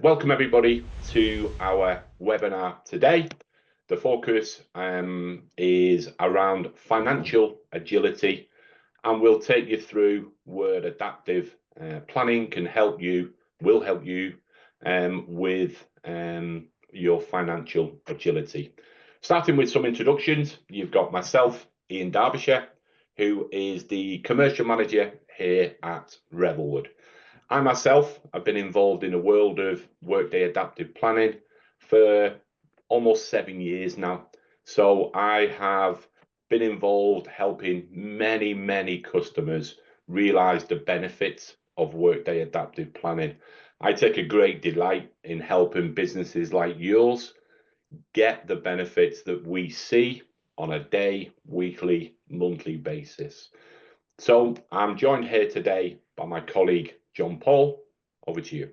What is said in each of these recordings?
Welcome everybody to our webinar today. The focus is around financial agility, and we'll take you through where adaptive planning will help you with your financial agility. Starting with some introductions, you've got myself, Ian Derbyshire, who is the commercial manager here at Revelwood. I myself have been involved in the world of Workday Adaptive Planning for almost 7 years now. So I have been involved helping many customers realize the benefits of Workday Adaptive Planning. I take a great delight in helping businesses like yours get the benefits that we see on a day, weekly, monthly basis. So I'm joined here today by my colleague, John Paul. Over to you.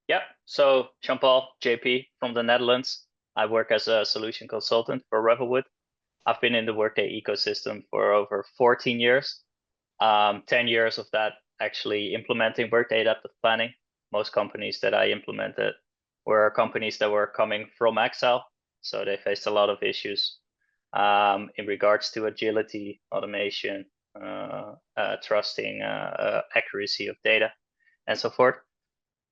Yeah, so John Paul, JP from the Netherlands. I work as a solution consultant for Revelwood. I've been in the Workday ecosystem for over 14 years. 10 years of that actually implementing Workday Adaptive Planning. Most companies that I implemented were companies that were coming from Excel, so they faced a lot of issues in regards to agility, automation, trusting accuracy of data, and so forth.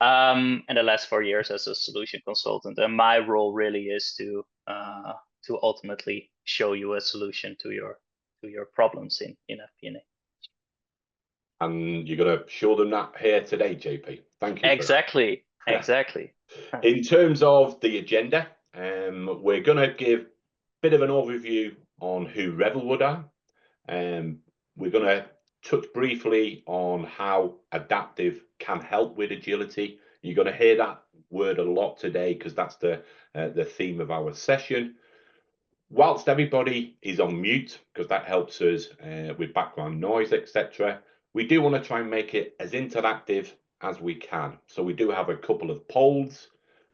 And the last 4 years as a solution consultant, and my role really is to ultimately show you a solution to your problems in FP&A. And you're going to show them that here today, JP. Thank you. Exactly. In terms of the agenda, we're going to give a bit of an overview on who Revelwood are. We're going to touch briefly on how adaptive can help with agility. You're going to hear that word a lot today because that's the theme of our session. Whilst everybody is on mute, because that helps us with background noise, etc., we do want to try and make it as interactive as we can. So we do have a couple of polls.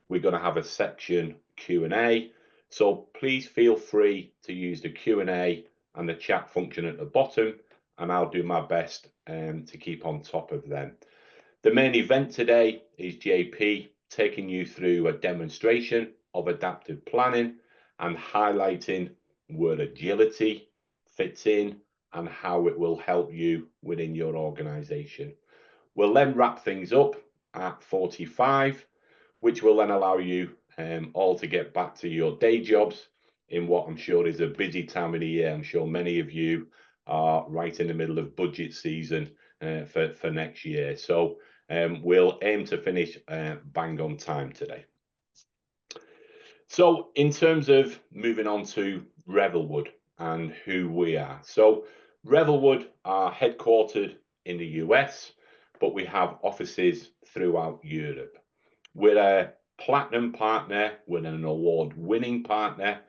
We're going to have a section Q&A. So please feel free to use the Q&A and the chat function at the bottom, and I'll do my best to keep on top of them. The main event today is JP taking you through a demonstration of adaptive planning and highlighting where agility fits in and how it will help you within your organization. We'll then wrap things up at 45, which will then allow you all to get back to your day jobs in what I'm sure is a busy time of the year. I'm sure many of you are right in the middle of budget season for next year. So we'll aim to finish bang on time today. So in terms of moving on to Revelwood and who we are. So Revelwood are headquartered in the US, but we have offices throughout Europe. We're a platinum partner, we're an award-winning partner,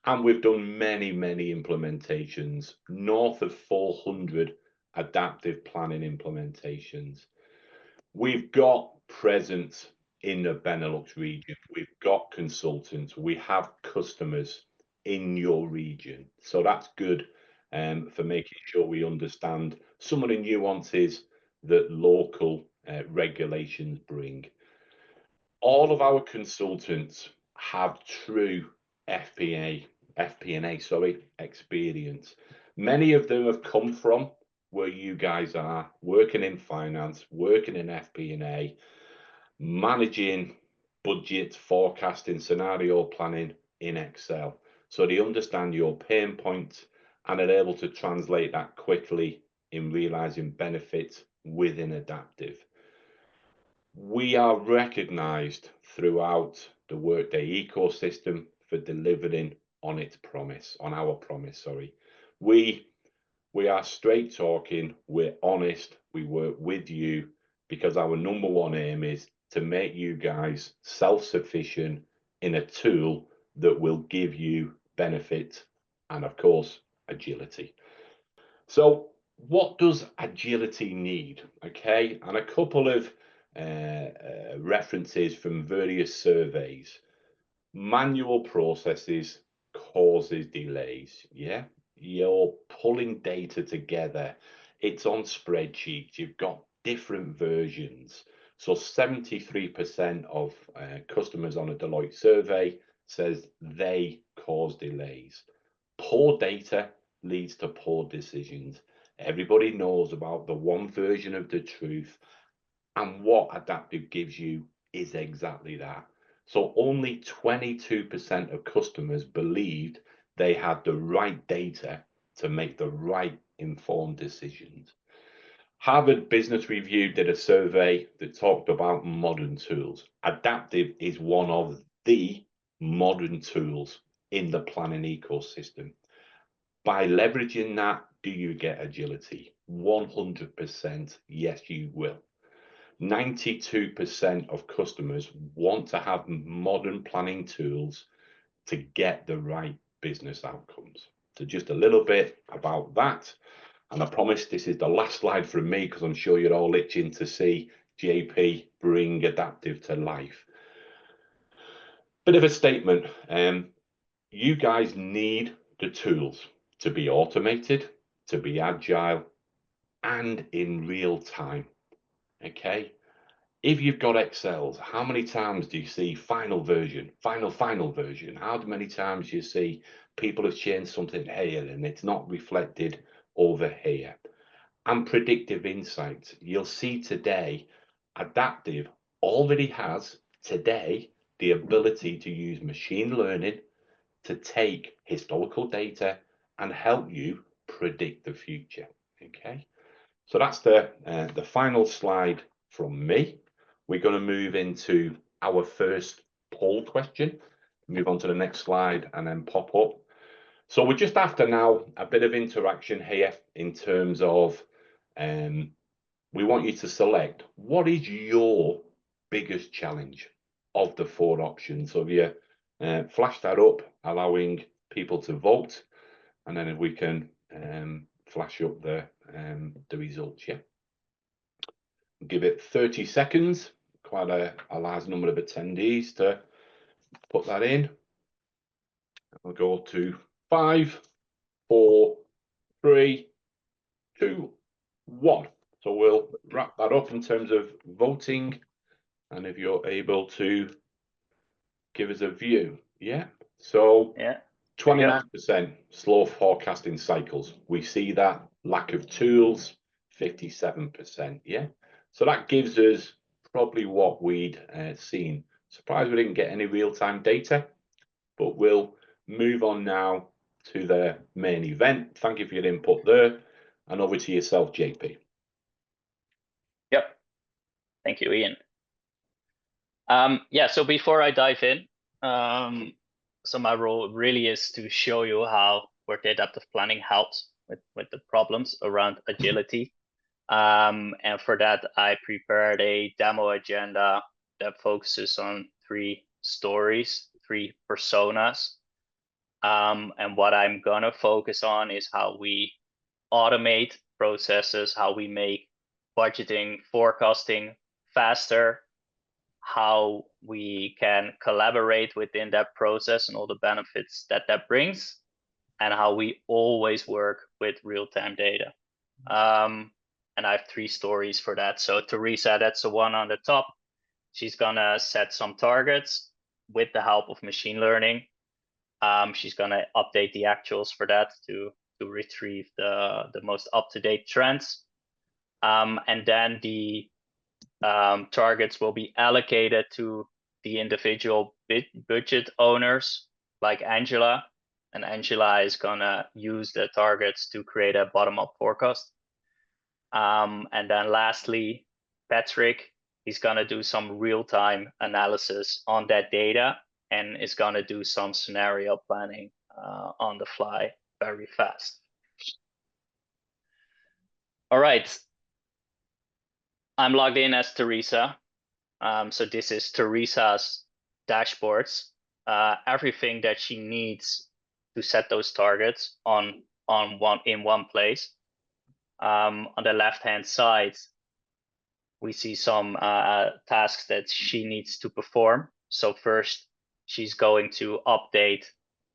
and we've done many implementations, north of 400 adaptive planning implementations. We've got presence in the Benelux region. We've got consultants. We have customers in your region. So that's good for making sure we understand some of the nuances that local regulations bring. All of our consultants have true FP&A experience. Many of them have come from where you guys are, working in finance, working in FP&A, managing budget, forecasting, scenario planning in Excel. So they understand your pain points and are able to translate that quickly in realizing benefits within adaptive. We are recognized throughout the Workday ecosystem for delivering on its promise, on our promise, sorry. We are straight talking, we're honest, we work with you because our number one aim is to make you guys self-sufficient in a tool that will give you benefit and, of course, agility. So what does agility need? Okay, and a couple of references from various surveys. Manual processes causes delays. Yeah, you're pulling data together It's on spreadsheets. You've got different versions. So 73% of customers on a Deloitte survey says they cause delays. Poor data leads to poor decisions. Everybody knows about the one version of the truth, and what Adaptive gives you is exactly that. So only 22% of customers believed they had the right data to make the right informed decisions. Harvard Business Review did a survey that talked about modern tools. Adaptive is one of the modern tools in the planning ecosystem. By leveraging that, do you get agility? 100% yes, you will. 92% of customers want to have modern planning tools to get the right business outcomes. So just a little bit about that. And I promise this is the last slide from me, because I'm sure you're all itching to see JP bring Adaptive to life. Bit of a statement. You guys need the tools to be automated, to be agile, and in real time. Okay. If you've got Excels, how many times do you see final version, final version? How many times do you see people have changed something here and it's not reflected over here? And predictive insights. You'll see today, Adaptive already has today the ability to use machine learning to take historical data and help you predict the future. Okay, so that's the final slide from me. We're going to move into our first poll question. Move on to the next slide and then pop up. So we're just after now a bit of interaction here in terms of we want you to select what is your biggest challenge of the 4 options. So if you flash that up, allowing people to vote, and then if we can flash up the results. Yeah, give it 30 seconds. Quite a large number of attendees to put that in. We'll go to 5, 4, 3, 2, 1. So we'll wrap that up in terms of voting, and if you're able to give us a view. Yeah, so yeah, 29% slow forecasting cycles. We see that lack of tools, 57%. Yeah, so that gives us probably what we'd seen. Surprised we didn't get any real-time data, but we'll move on now to the main event. Thank you for your input there, and over to yourself, JP. Yep, thank you, Ian. Yeah, so before I dive in, so my role really is to show you how Workday Adaptive Planning helps with the problems around agility. And for that, I prepared a demo agenda that focuses on 3 stories, 3 personas. And what I'm gonna focus on is how we automate processes, how we make budgeting, forecasting faster, how we can collaborate within that process and all the benefits that that brings, and how we always work with real-time data. And I have 3 stories for that. So Teresa, that's the one on the top. She's gonna set some targets with the help of machine learning. She's gonna update the actuals for that to retrieve the most up-to-date trends. And then the targets will be allocated to the individual budget owners like Angela, and Angela is gonna use the targets to create a bottom-up forecast. And then lastly, Patrick, he's gonna do some real-time analysis on that data and is gonna do some scenario planning on the fly very fast. All right, I'm logged in as Teresa. So this is Teresa's dashboards. Everything that she needs to set those targets in one place. On the left-hand side, we see some tasks that she needs to perform. So first, she's going to update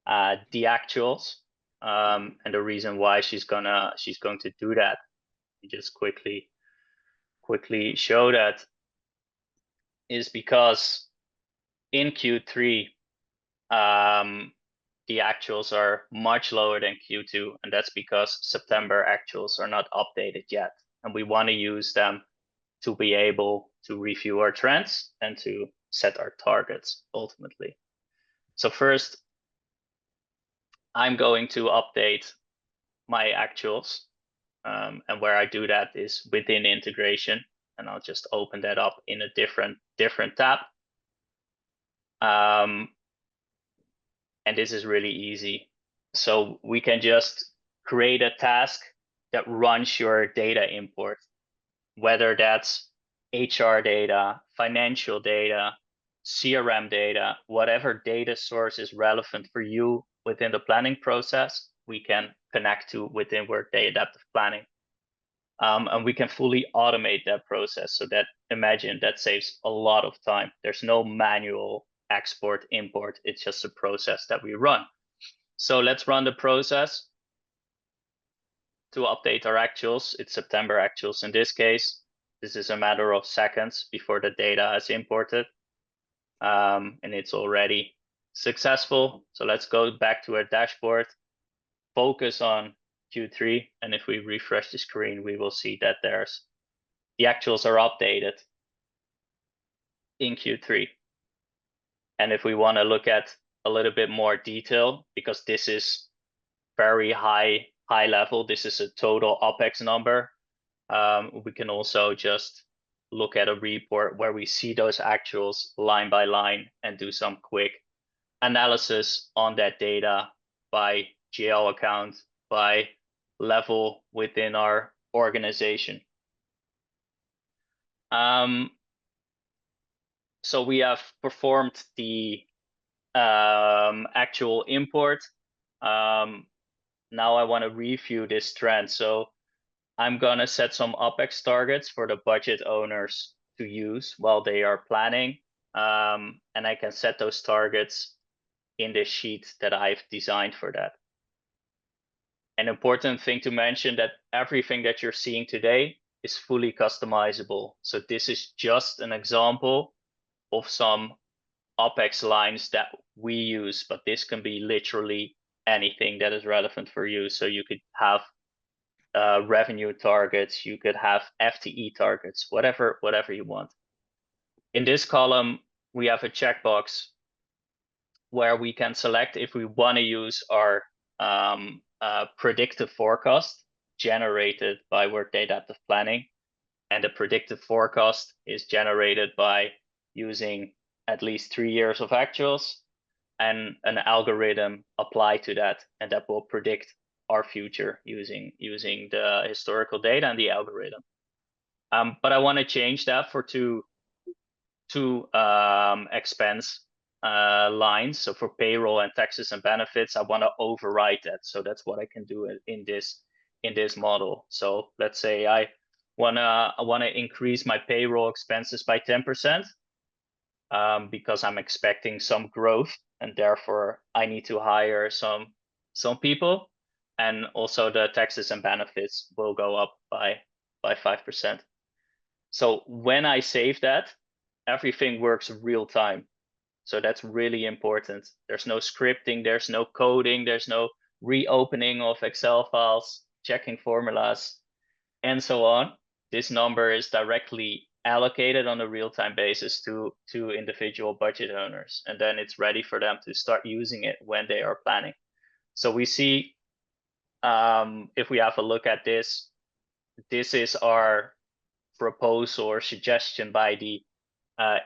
the actuals, and the reason why she's going to do that just quickly show that, is because in Q3, the actuals are much lower than Q2, and that's because September actuals are not updated yet. And we want to use them to be able to review our trends and to set our targets ultimately. So first, I'm going to update my actuals. And where I do that is within integration, and I'll just open that up in a different tab. And this is really easy. So we can just create a task that runs your data import, whether that's HR data, financial data, CRM data, whatever data source is relevant for you within the planning process, we can connect to within Workday Adaptive Planning. And we can fully automate that process. So that, imagine, that saves a lot of time. There's no manual export, import. It's just a process that we run. So let's run the process to update our actuals. It's September actuals in this case. This is a matter of seconds before the data is imported. And it's already successful. So let's go back to our dashboard, focus on Q3. And if we refresh the screen, we will see that the actuals are updated in Q3. And if we want to look at a little bit more detail, because this is very high level, this is a total OPEX number. We can also just look at a report where we see those actuals line by line and do some quick analysis on that data by GL account, by level within our organization. So we have performed the actual import. Now I want to review this trend. So I'm gonna set some OPEX targets for the budget owners to use while they are planning. And I can set those targets in the sheet that I've designed for that. An important thing to mention that everything that you're seeing today is fully customizable. So this is just an example of some OPEX lines that we use, but this can be literally anything that is relevant for you. So you could have revenue targets, you could have FTE targets, whatever you want. In this column, we have a checkbox where we can select if we want to use our predictive forecast generated by Workday Adaptive Planning. And the predictive forecast is generated by using at least 3 years of actuals and an algorithm applied to that, and that will predict our future using the historical data and the algorithm. But I want to change that for two expense lines. So for payroll and taxes and benefits, I want to override that. So that's what I can do in this model. So let's say I wanna increase my payroll expenses by 10%, because I'm expecting some growth, and therefore I need to hire some people, and also the taxes and benefits will go up by 5%. So when I save that, everything works real time. So that's really important. There's no scripting, there's no coding, there's no reopening of Excel files, checking formulas, and so on. This number is directly allocated on a real-time basis to individual budget owners, and then it's ready for them to start using it when they are planning. So we see, if we have a look at this is our proposal or suggestion by the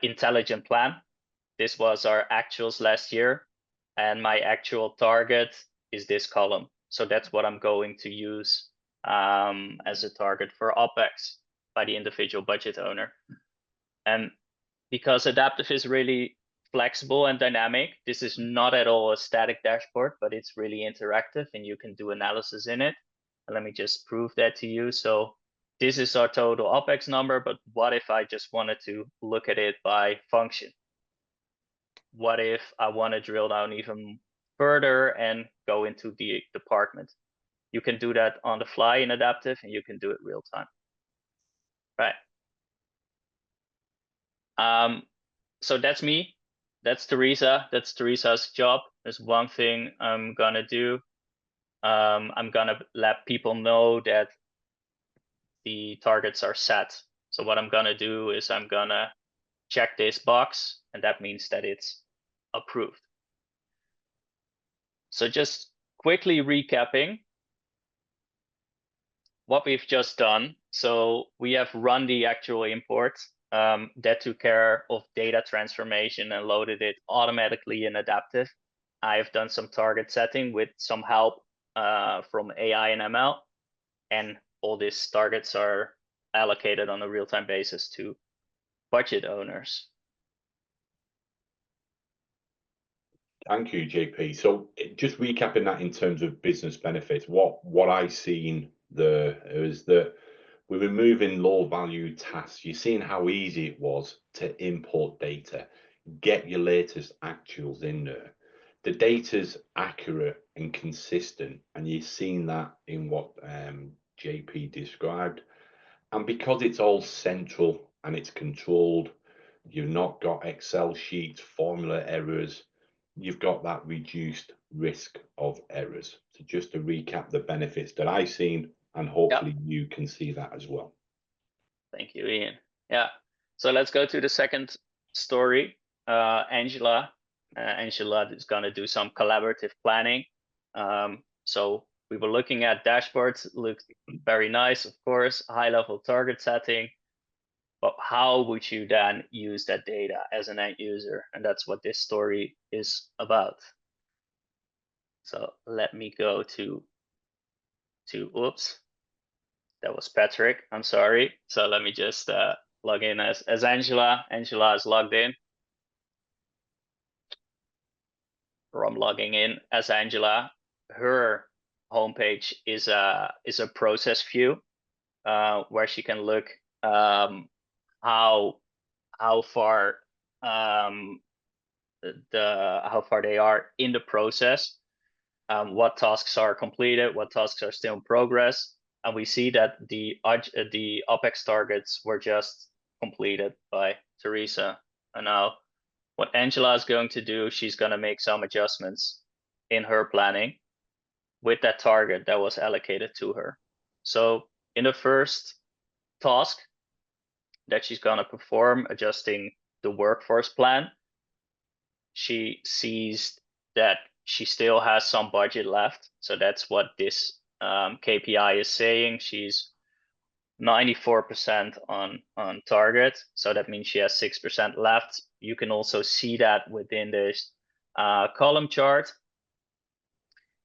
intelligent plan. This was our actuals last year, and my actual target is this column. So that's what I'm going to use as a target for OPEX by the individual budget owner. And because Adaptive is really flexible and dynamic, this is not at all a static dashboard, but it's really interactive and you can do analysis in it. And let me just prove that to you. So this is our total OPEX number, but what if I just wanted to look at it by function? What if I want to drill down even further and go into the department? You can do that on the fly in adaptive, and you can do it real time. Right. So that's me. That's Teresa. That's Teresa's job. There's one thing I'm gonna do. I'm gonna let people know that the targets are set. So what I'm gonna do is I'm gonna check this box, and that means that it's approved. So just quickly recapping what we've just done. So we have run the actual import that took care of data transformation and loaded it automatically in adaptive. I have done some target setting with some help from AI and ML, and all these targets are allocated on a real-time basis to budget owners. Thank you, JP. So just recapping that in terms of business benefits, what I seen there is that we're removing low value tasks. You're seeing how easy it was to import data, get your latest actuals in there. The data's accurate and consistent, and you're seeing that in what JP described. And because it's all central and it's controlled, you've not got Excel sheets, formula errors, you've got that reduced risk of errors. So just to recap the benefits that I've seen, and hopefully you can see that as well. Thank you, Ian. Yeah, so let's go to the second story. Angela is gonna do some collaborative planning. So we were looking at dashboards, looked very nice, of course, high level target setting, but how would you then use that data as an end user? And that's what this story is about. So let me go to oops, that was Patrick, I'm sorry. So let me just log in as Angela. Angela is logged in. Or I'm logging in as Angela. Her homepage is a process view where she can look how far they are in the process, what tasks are completed, what tasks are still in progress, and we see that the OPEX targets were just completed by Teresa. And now what Angela is going to do, she's going to make some adjustments in her planning with that target that was allocated to her. So in the first task that she's going to perform, adjusting the workforce plan, she sees that she still has some budget left. So that's what this KPI is saying. She's 94% on target. So that means she has 6% left. You can also see that within this column chart.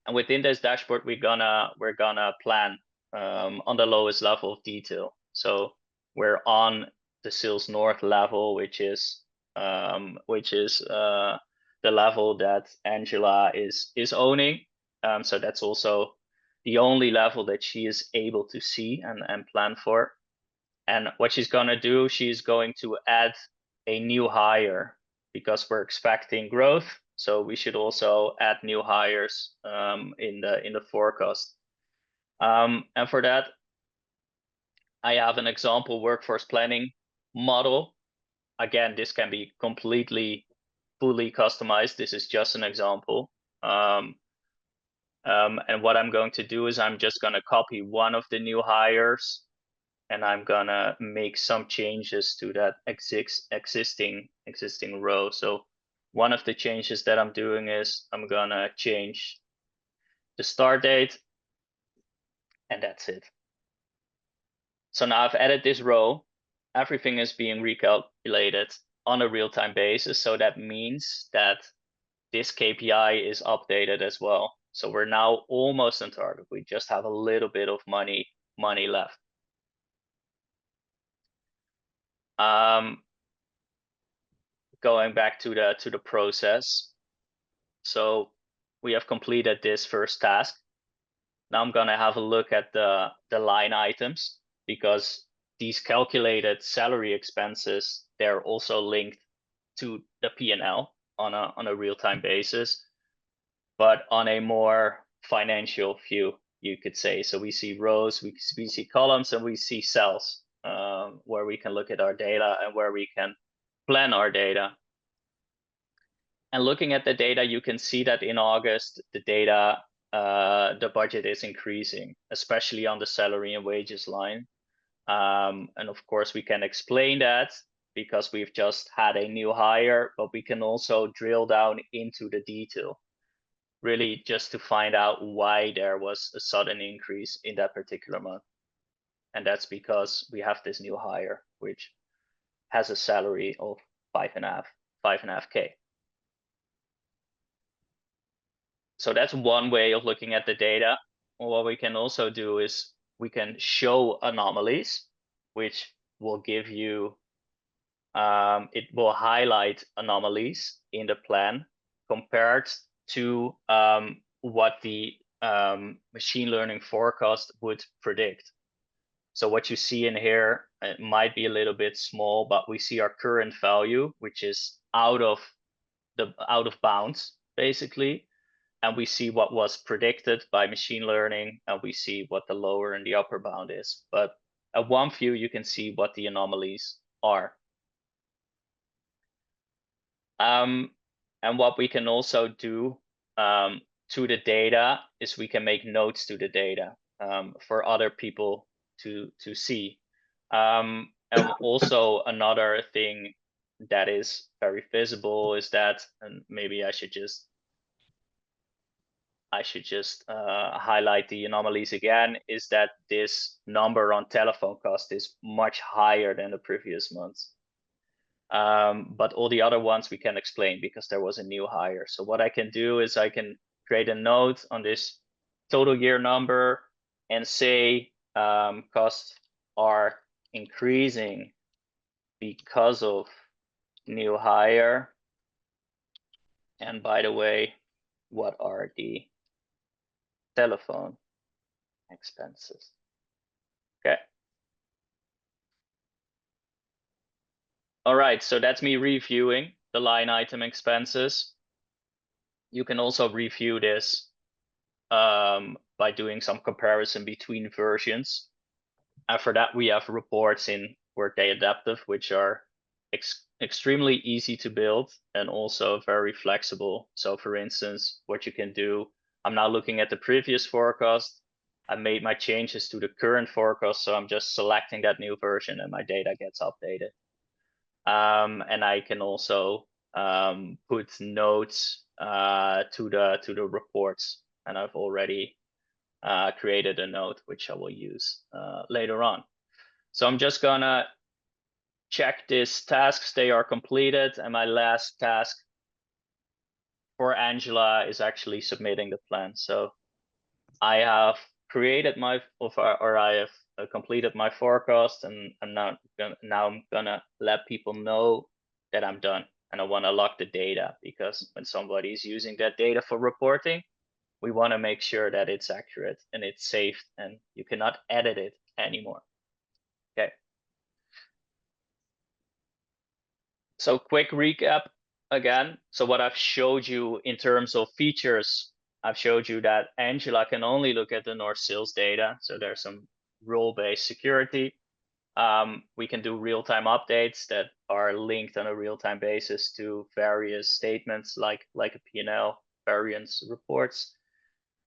And within this dashboard, we're gonna plan on the lowest level of detail. So we're on the sales north level, which is the level that Angela is owning. So that's also the only level that she is able to see and plan for. And what she's gonna do, she's going to add a new hire because we're expecting growth. So we should also add new hires in the forecast. And for that, I have an example workforce planning model. Again, this can be completely fully customized. This is just an example. And what I'm going to do is I'm just going to copy one of the new hires, and I'm gonna make some changes to that existing row. So one of the changes that I'm doing is I'm gonna change the start date, and that's it. So now I've added this row. Everything is being recalculated on a real-time basis. So that means that this KPI is updated as well. So we're now almost on target. We just have a little bit of money left. Going back to the process. So we have completed this first task. Now I'm gonna have a look at the line items, because these calculated salary expenses, they're also linked to the P&L on a real-time basis, but on a more financial view. you could say. So we see rows, we see columns, and we see cells where we can look at our data and where we can plan our data. And looking at the data, you can see that in August, the data, the budget is increasing, especially on the salary and wages line. And of course, we can explain that because we've just had a new hire, but we can also drill down into the detail, really just to find out why there was a sudden increase in that particular month. And that's because we have this new hire, which has a salary of 5.5K. So that's one way of looking at the data. What we can also do is we can show anomalies, which will give you, it will highlight anomalies in the plan compared to what the machine learning forecast would predict. So what you see in here, it might be a little bit small, but we see our current value, which is out of bounds, basically. And we see what was predicted by machine learning, and we see what the lower and the upper bound is. But at one view, you can see what the anomalies are. And what we can also do to the data is we can make notes to the data for other people to see. And also another thing that is very visible is that, and maybe I should just highlight the anomalies again, is that this number on telephone cost is much higher than the previous months. But all the other ones we can explain because there was a new hire. So what I can do is I can create a note on this total year number and say costs are increasing because of new hire. And by the way, what are the telephone expenses? Okay. All right, so that's me reviewing the line item expenses. You can also review this by doing some comparison between versions. And for that, we have reports in Workday Adaptive, which are extremely easy to build and also very flexible. So for instance, what you can do, I'm now looking at the previous forecast. I made my changes to the current forecast, so I'm just selecting that new version and my data gets updated. And I can also put notes to the reports, and I've already created a note which I will use later on. So I'm just gonna check these tasks, they are completed, and my last task for Angela is actually submitting the plan. So I have created my, or I have completed my forecast, and now I'm gonna let people know that I'm done, and I want to lock the data, because when somebody is using that data for reporting, we want to make sure that it's accurate and it's saved and you cannot edit it anymore. Okay. So quick recap again. So what I've showed you in terms of features, I've showed you that Angela can only look at the North sales data. So there's some role-based security. We can do real-time updates that are linked on a real-time basis to various statements like a P&L, variance reports.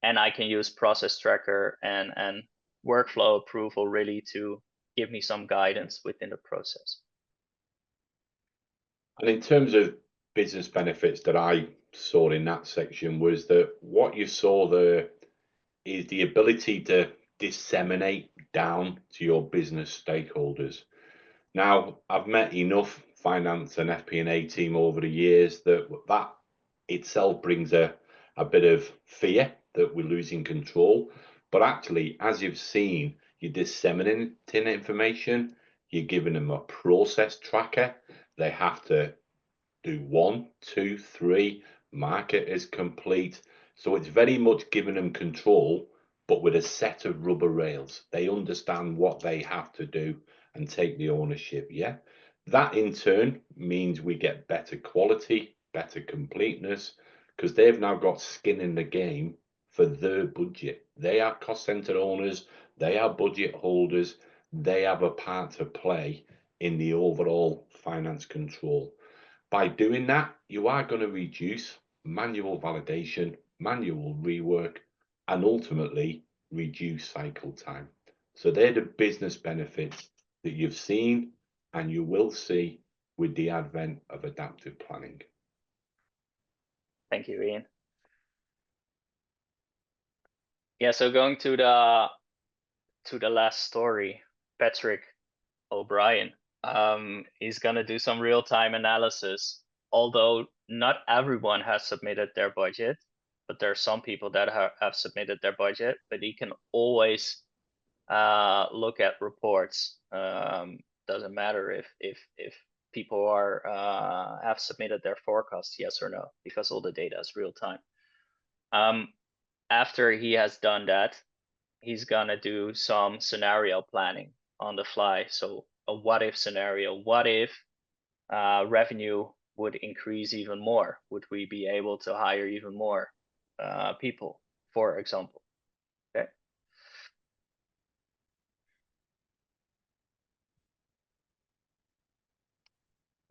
And I can use process tracker and workflow approval really to give me some guidance within the process. And in terms of business benefits that I saw in that section was that what you saw there is the ability to disseminate down to your business stakeholders. Now, I've met enough finance and FP&A team over the years that itself brings a bit of fear that we're losing control. But actually, as you've seen, you're disseminating information, you're giving them a process tracker. They have to do 1, 2, 3, mark it as complete. So it's very much giving them control, but with a set of rubber rails. They understand what they have to do and take the ownership. Yeah, that in turn means we get better quality, better completeness, because they've now got skin in the game for their budget. They are cost center owners, they are budget holders, they have a part to play in the overall finance control. By doing that, you are going to reduce manual validation, manual rework, and ultimately reduce cycle time. So they're the business benefits that you've seen and you will see with the advent of adaptive planning. Thank you, Ian. Yeah, so going to the last story, Patrick O'Brien. He's gonna do some real-time analysis. Although not everyone has submitted their budget, but there are some people that have submitted their budget, but he can always look at reports. Doesn't matter if people are have submitted their forecast, yes or no, because all the data is real time. After he has done that, he's gonna do some scenario planning on the fly. So a what if scenario, what if revenue would increase even more? Would we be able to hire even more people, for example? Okay.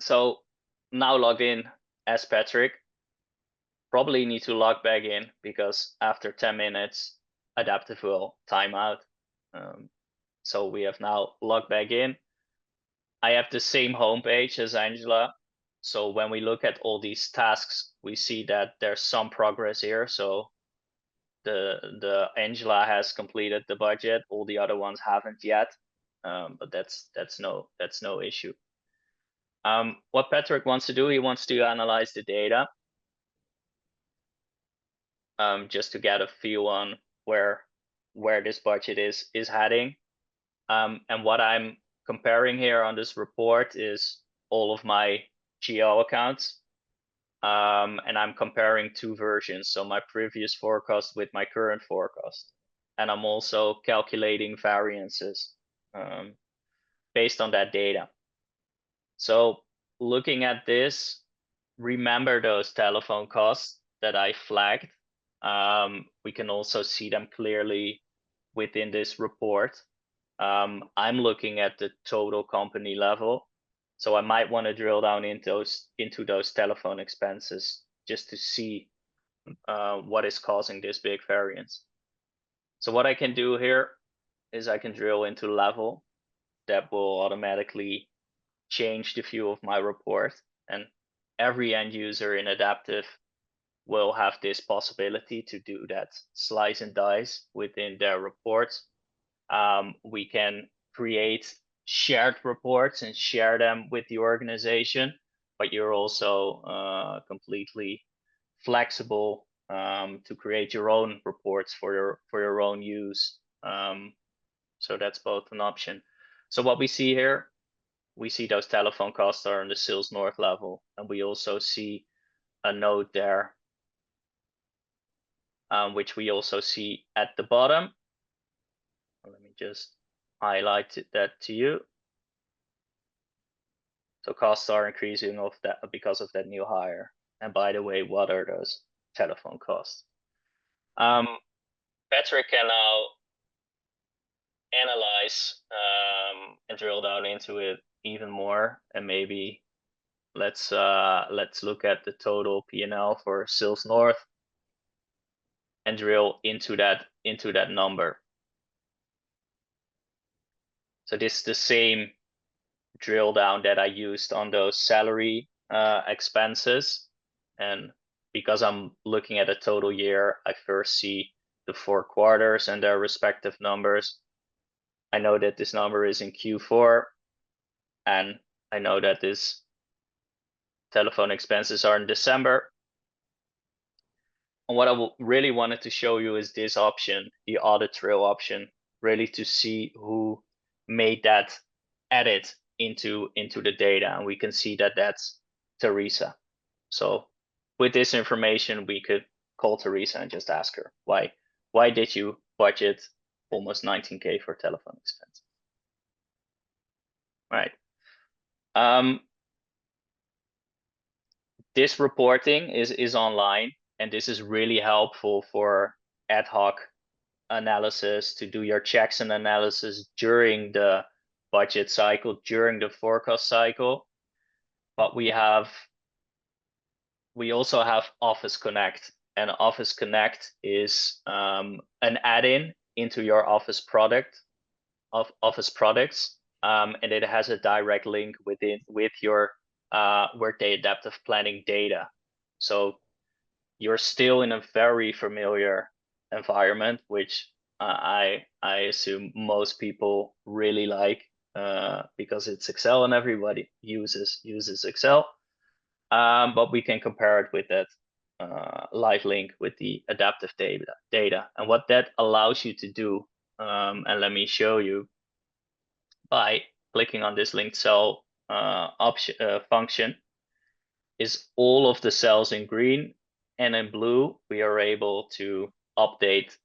So now log in as Patrick. Probably need to log back in because after 10 minutes, Adaptive will time out. So we have now logged back in. I have the same homepage as Angela. So when we look at all these tasks, we see that there's some progress here. So the Angela has completed the budget. All the other ones haven't yet, but that's no issue. What Patrick wants to do, he wants to analyze the data, just to get a feel on where this budget is heading. And what I'm comparing here on this report is all of my GL accounts. And I'm comparing two versions, so my previous forecast with my current forecast. And I'm also calculating variances based on that data. So looking at this, remember those telephone costs that I flagged. We can also see them clearly within this report. I'm looking at the total company level. So I might want to drill down into those telephone expenses just to see what is causing this big variance. So what I can do here is I can drill into level. That will automatically change the view of my report, and every end user in Adaptive will have this possibility to do that slice and dice within their reports. We can create shared reports and share them with the organization, but you're also completely flexible to create your own reports for your own use. So that's both an option. So what we see here, we see those telephone costs are on the Sales North level, and we also see a note there, which we also see at the bottom. Let me just highlight that to you. So costs are increasing of that because of that new hire. And by the way, what are those telephone costs? Patrick can now analyze and drill down into it even more, and maybe let's look at the total P&L for Sales North and drill into that number. So this is the same drill down that I used on those salary expenses, and because I'm looking at a total year, I first see the 4 quarters and their respective numbers. I know that this number is in Q4, and I know that this telephone expenses are in December. And what I really wanted to show you is this option, the audit trail option, really to see who made that edit into the data. And we can see that that's Teresa. So with this information, we could call Teresa and just ask her, why did you budget almost 19K for telephone expenses? Right. This reporting is online, and this is really helpful for ad hoc analysis, to do your checks and analysis during the budget cycle, during the forecast cycle. But we also have Office Connect, and Office Connect is an add-in into your Office product of Office products, and it has a direct link with your Workday Adaptive Planning data. So you're still in a very familiar environment, which I assume most people really like, because it's Excel and everybody uses Excel. But we can compare it with that live link with the adaptive data. And what that allows you to do, and let me show you by clicking on this linked cell function, is all of the cells in green, and in blue we are able to update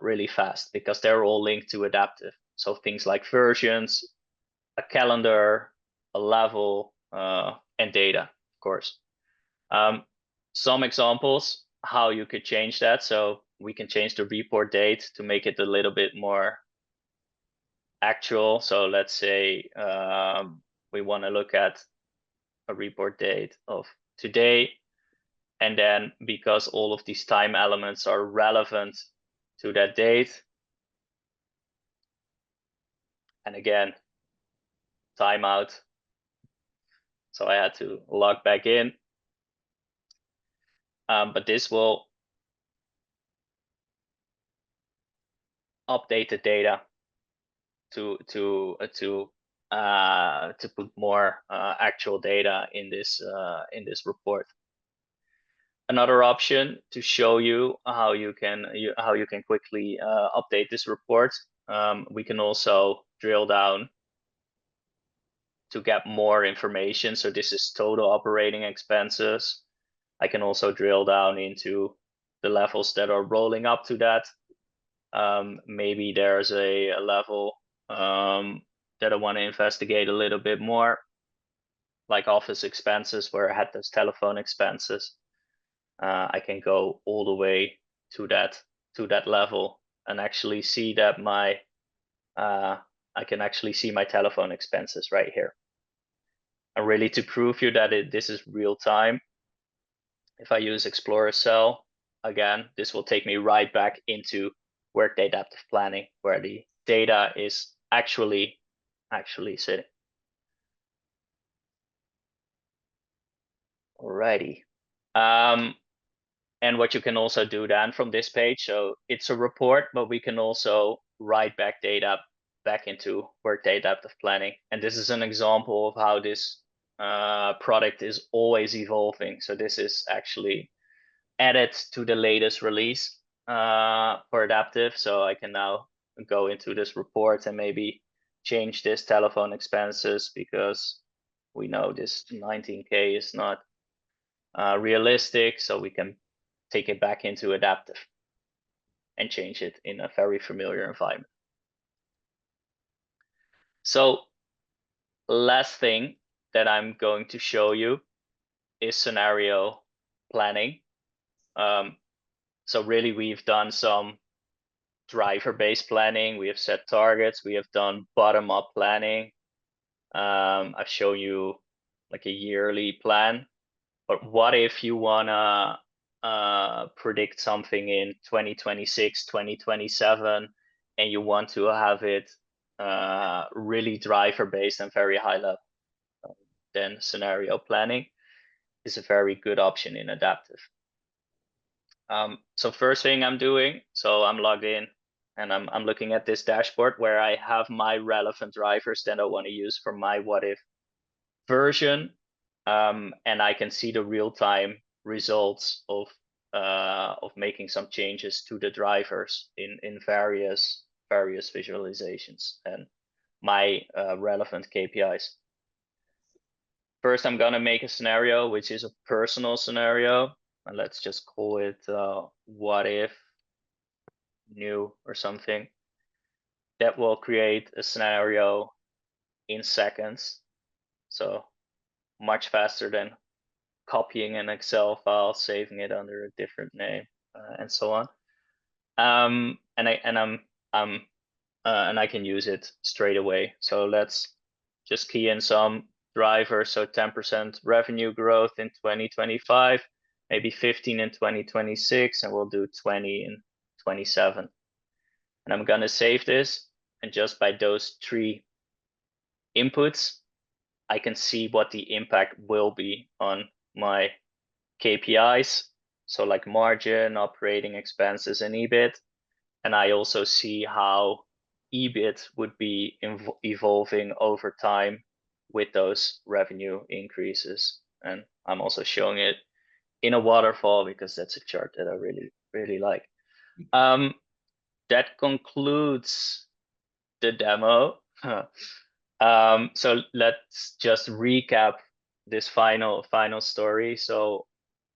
really fast because they're all linked to adaptive. So things like versions, a calendar, a level, and data, of course. Some examples how you could change that. So we can change the report date to make it a little bit more actual. So let's say we want to look at a report date of today, and then because all of these time elements are relevant to that date, and again, timeout, so I had to log back in, but this will update the data to put more actual data in this report. Another option to show you how you can quickly update this report. We can also drill down to get more information. So this is total operating expenses. I can also drill down into the levels that are rolling up to that. Maybe there's a level that I want to investigate a little bit more, like office expenses, where I had those telephone expenses. I can go all the way to that level and actually see that I can actually see my telephone expenses right here. And really, to prove you that this is real time, if I use Explorer Cell again, this will take me right back into Workday Adaptive Planning, where the data is actually sitting. Alrighty. And what you can also do then from this page, so it's a report, but we can also write back data back into Workday Adaptive Planning. And this is an example of how this product is always evolving. So this is actually added to the latest release for Adaptive. So I can now go into this report and maybe change this telephone expenses, because we know this 19K is not realistic. So we can take it back into Adaptive and change it in a very familiar environment. So last thing that I'm going to show you is scenario planning. So really, we've done some driver-based planning. We have set targets. We have done bottom-up planning. I've shown you like a yearly plan. But what if you wanna predict something in 2026, 2027, and you want to have it really driver-based and very high level? Then scenario planning is a very good option in Adaptive. So first thing I'm doing, so I'm logged in and I'm looking at this dashboard where I have my relevant drivers that I want to use for my what if version, and I can see the real-time results of making some changes to the drivers in various visualizations and my relevant KPIs. First, I'm gonna make a scenario which is a personal scenario, and let's just call it what if new or something. That will create a scenario in seconds, so much faster than copying an Excel file, saving it under a different name, and so on. And I can use it straight away. So let's just key in some drivers. So 10% revenue growth in 2025, maybe 15 in 2026, and we'll do 20 in 27. And I'm gonna save this, and just by those 3 inputs, I can see what the impact will be on my KPIs. So like margin, operating expenses, and EBIT. And I also see how EBIT would be evolving over time with those revenue increases. And I'm also showing it in a waterfall because that's a chart that I really, really like. That concludes the demo. So let's just recap this final story. So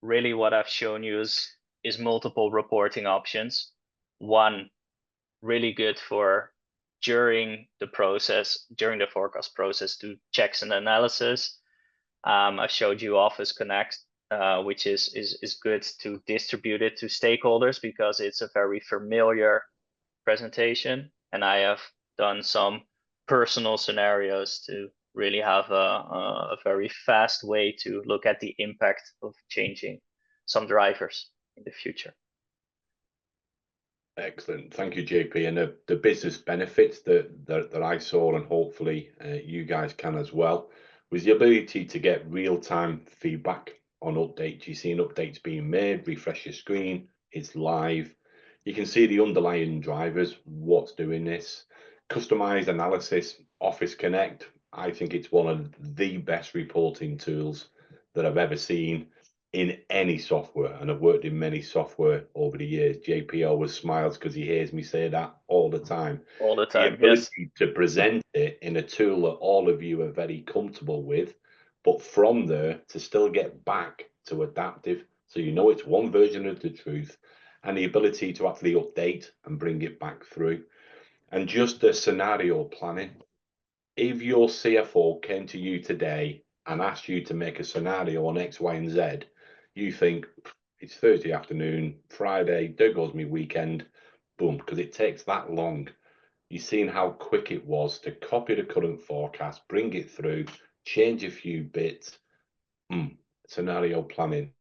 really what I've shown you is multiple reporting options. One, really good for during the forecast process, do checks and analysis. I showed you Office Connect, which is good to distribute it to stakeholders because it's a very familiar presentation, and I have done some personal scenarios to really have a very fast way to look at the impact of changing some drivers in the future. Excellent. Thank you, JP. And the business benefits that I saw, and hopefully you guys can as well, was the ability to get real-time feedback on updates. You're seeing updates being made, refresh your screen, it's live. You can see the underlying drivers, what's doing this. Customized analysis, Office Connect. I think it's one of the best reporting tools that I've ever seen in any software, and I've worked in many software over the years. JP always smiles because he hears me say that all the time. All the time, the ability yes. to present it in a tool that all of you are very comfortable with, but from there to still get back to adaptive, so you know it's one version of the truth, and the ability to actually update and bring it back through. And just the scenario planning. If your CFO came to you today and asked you to make a scenario on X, Y, and Z, you think it's Thursday afternoon, Friday, there goes my weekend, boom, because it takes that long. You've seen how quick it was to copy the current forecast, bring it through, change a few bits. Scenario planning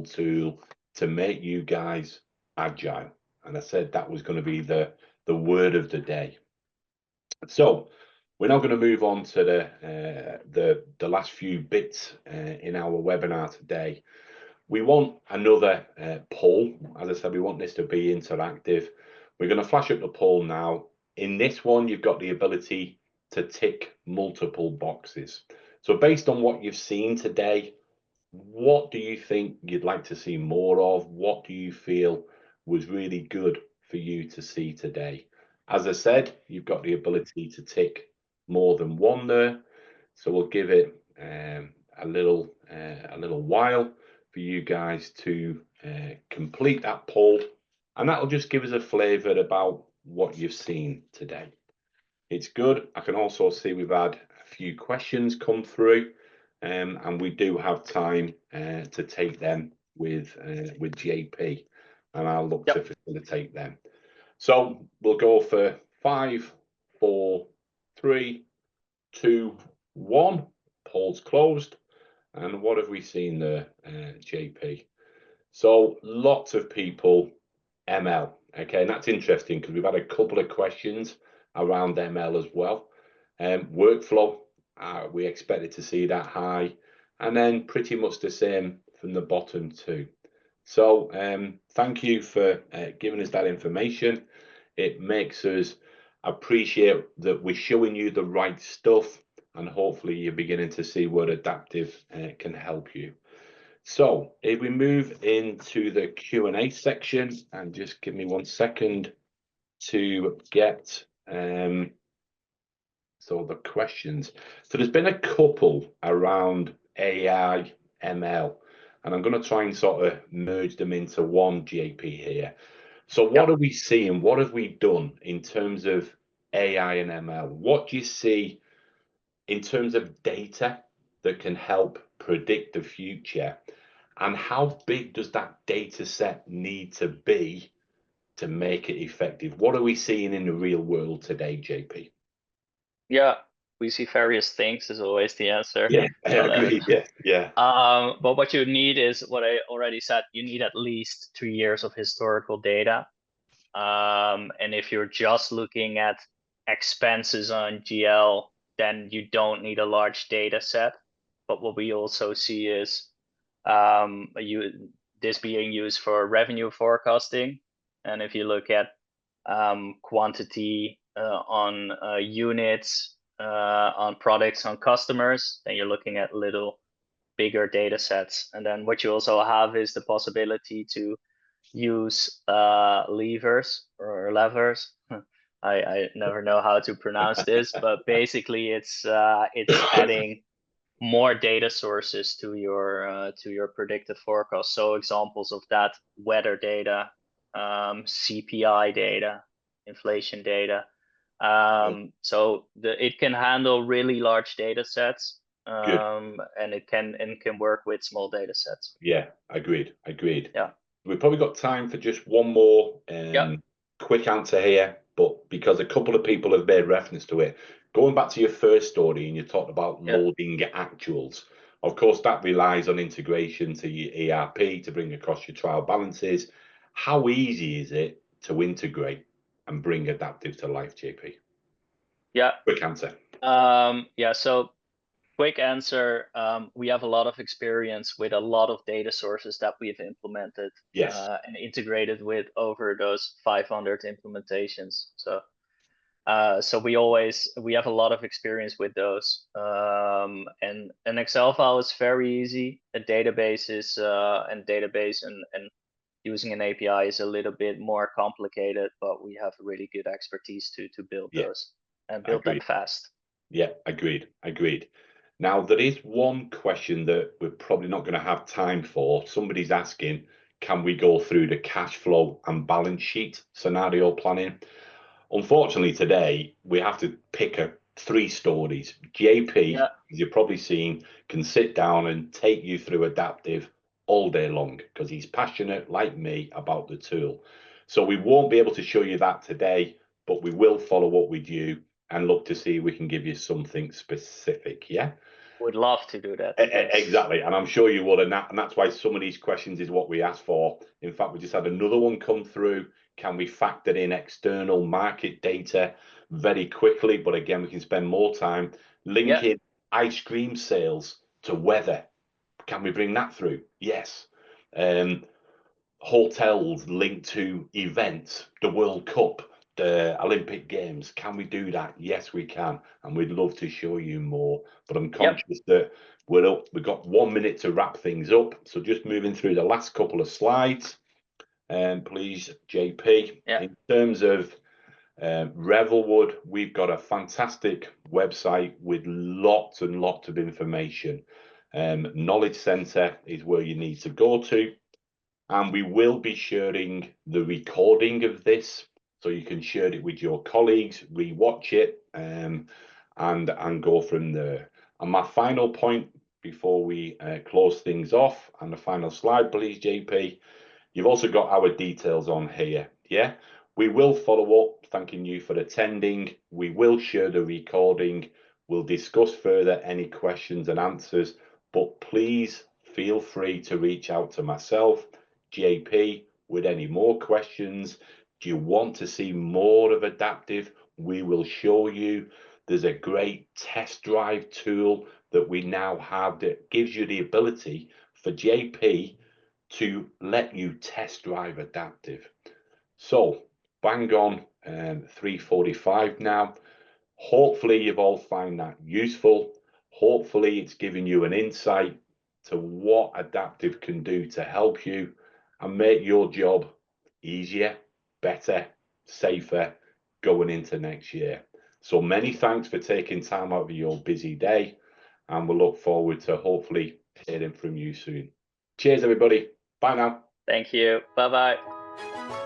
tool to make you guys agile. And I said that was going to be the word of the day. So we're now going to move on to the last few bits in our webinar today. We want another poll. As I said, we want this to be interactive. We're going to flash up the poll now. In this one, you've got the ability to tick multiple boxes. So based on what you've seen today, what do you think you'd like to see more of? What do you feel was really good for you to see today? As I said, you've got the ability to tick more than one there. So we'll give it a little while for you guys to complete that poll, and that'll just give us a flavour about what you've seen today. It's good. I can also see we've had a few questions come through, and we do have time to take them with JP, and I'll look to facilitate them. So we'll go for 5, 4, 3, 2, 1. Poll's closed. And what have we seen there, JP? So lots of people ML. Okay, and that's interesting because we've had a couple of questions around ML as well. Workflow, we expected to see that high, and then pretty much the same from the bottom too. So thank you for giving us that information. It makes us appreciate that we're showing you the right stuff, and hopefully you're beginning to see where adaptive can help you. So if we move into the Q&A section, and just give me 1 second to get so the questions. So there's been a couple around AI, ML, and I'm going to try and sort of merge them into one, JP, here. So what are we seeing? What have we done in terms of AI and ML? What do you see in terms of data that can help predict the future? And how big does that data set need to be to make it effective? What are we seeing in the real world today, JP? Yeah, we see various things is always the answer. Yeah, I agree. Yeah. But what you need is what I already said. You need at least 2 years of historical data. And if you're just looking at expenses on GL, then you don't need a large data set. But what we also see is this being used for revenue forecasting. And if you look at quantity on units, on products, on customers, then you're looking at little bigger data sets. And then what you also have is the possibility to use levers or levers. I never know how to pronounce this, but basically it's adding more data sources to your predictive forecast. So examples of that: weather data, CPI data, inflation data. So it can handle really large data sets, and it can work with small data sets. Yeah, agreed. Yeah. We've probably got time for just one more quick answer here, but because a couple of people have made reference to it, going back to your first story, and you talked about loading actuals. Of course, that relies on integration to your ERP to bring across your trial balances. How easy is it to integrate and bring Adaptive to life, JP? Yeah. Quick answer. So quick answer, we have a lot of experience with a lot of data sources that we've implemented and integrated with over those 500 implementations. So we have a lot of experience with those. And an Excel file is very easy. A database is and using an API is a little bit more complicated, but we have really good expertise to build those and build them fast. Yeah, agreed. Now, there is one question that we're probably not going to have time for. Somebody's asking, can we go through the cash flow and balance sheet scenario planning? Unfortunately, today, we have to pick 3 stories. JP, as you've probably seen, can sit down and take you through Adaptive all day long because he's passionate, like me, about the tool. So we won't be able to show you that today, but we will follow up with you and look to see if we can give you something specific. Yeah, would love to do that. Exactly, and I'm sure you would, and that's why some of these questions is what we asked for. In fact, we just had another one come through. Can we factor in external market data very quickly? But again, we can spend more time linking ice cream sales to weather. Can we bring that through? Yes. Hotels linked to events, the World Cup, the Olympic Games. Can we do that? Yes, we can, and we'd love to show you more. But I'm conscious that we've got 1 minute to wrap things up. So just moving through the last couple of slides, please, JP. In terms of Revelwood, we've got a fantastic website with lots and lots of information. Knowledge Center is where you need to go to. And we will be sharing the recording of this, so you can share it with your colleagues, rewatch it, and go from there. And my final point before we close things off, and the final slide, please, JP. You've also got our details on here. Yeah, we will follow up, thanking you for attending. We will share the recording. We'll discuss further any questions and answers, but please feel free to reach out to myself, JP, with any more questions. Do you want to see more of Adaptive? We will show you. There's a great test drive tool that we now have that gives you the ability for JP to let you test drive Adaptive. So bang on 3:45 now. Hopefully you've all found that useful. Hopefully it's giving you an insight to what Adaptive can do to help you and make your job easier, better, safer going into next year. So many thanks for taking time out of your busy day, and we'll look forward to hopefully hearing from you soon. Cheers, everybody. Bye now. Thank you. Bye-bye.